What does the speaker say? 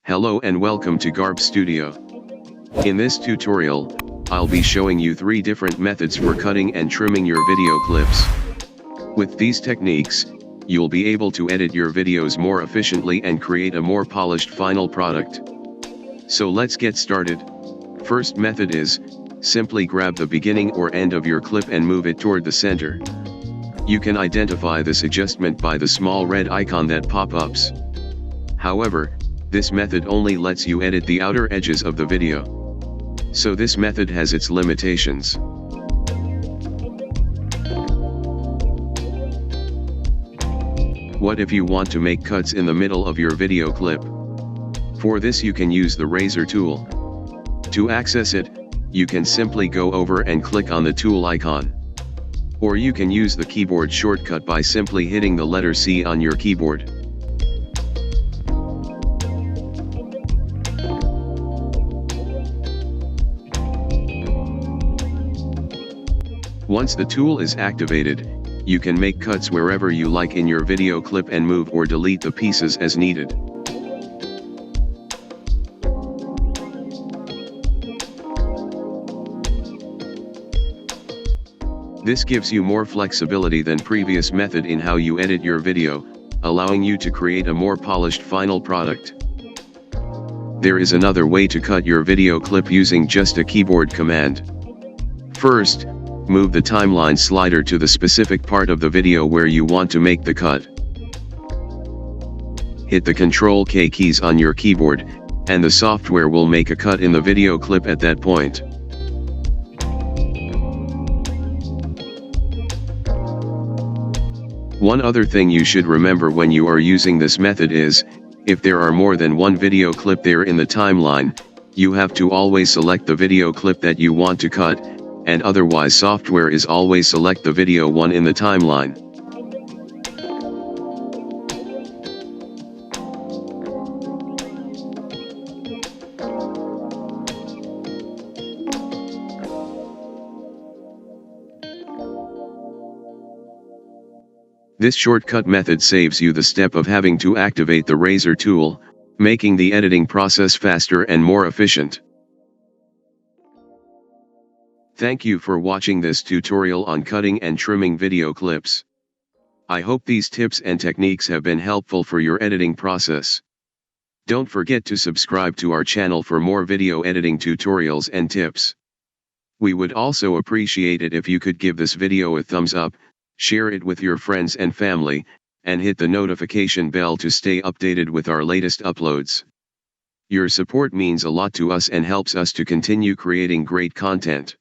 Hello and welcome to Garb Studio. In this tutorial, I'll be showing you 3 different methods for cutting and trimming your video clips. With these techniques, you'll be able to edit your videos more efficiently and create a more polished final product. So let's get started. First method is, simply grab the beginning or end of your clip and move it toward the center. You can identify this adjustment by the small red icon that pop-ups. However, this method only lets you edit the outer edges of the video. So this method has its limitations. What if you want to make cuts in the middle of your video clip? For this you can use the razor tool. To access it, you can simply go over and click on the tool icon. Or you can use the keyboard shortcut by simply hitting the letter C on your keyboard. Once the tool is activated, you can make cuts wherever you like in your video clip and move or delete the pieces as needed. This gives you more flexibility than previous method in how you edit your video, allowing you to create a more polished final product. There is another way to cut your video clip using just a keyboard command. First, move the timeline slider to the specific part of the video where you want to make the cut. Hit the Ctrl-K keys on your keyboard, and the software will make a cut in the video clip at that point. One other thing you should remember when you are using this method is, if there are more than one video clip there in the timeline, you have to always select the video clip that you want to cut, and otherwise software is always select the video one in the timeline. This shortcut method saves you the step of having to activate the razor tool, making the editing process faster and more efficient. Thank you for watching this tutorial on cutting and trimming video clips. I hope these tips and techniques have been helpful for your editing process. Don't forget to subscribe to our channel for more video editing tutorials and tips. We would also appreciate it if you could give this video a thumbs up, share it with your friends and family, and hit the notification bell to stay updated with our latest uploads. Your support means a lot to us and helps us to continue creating great content.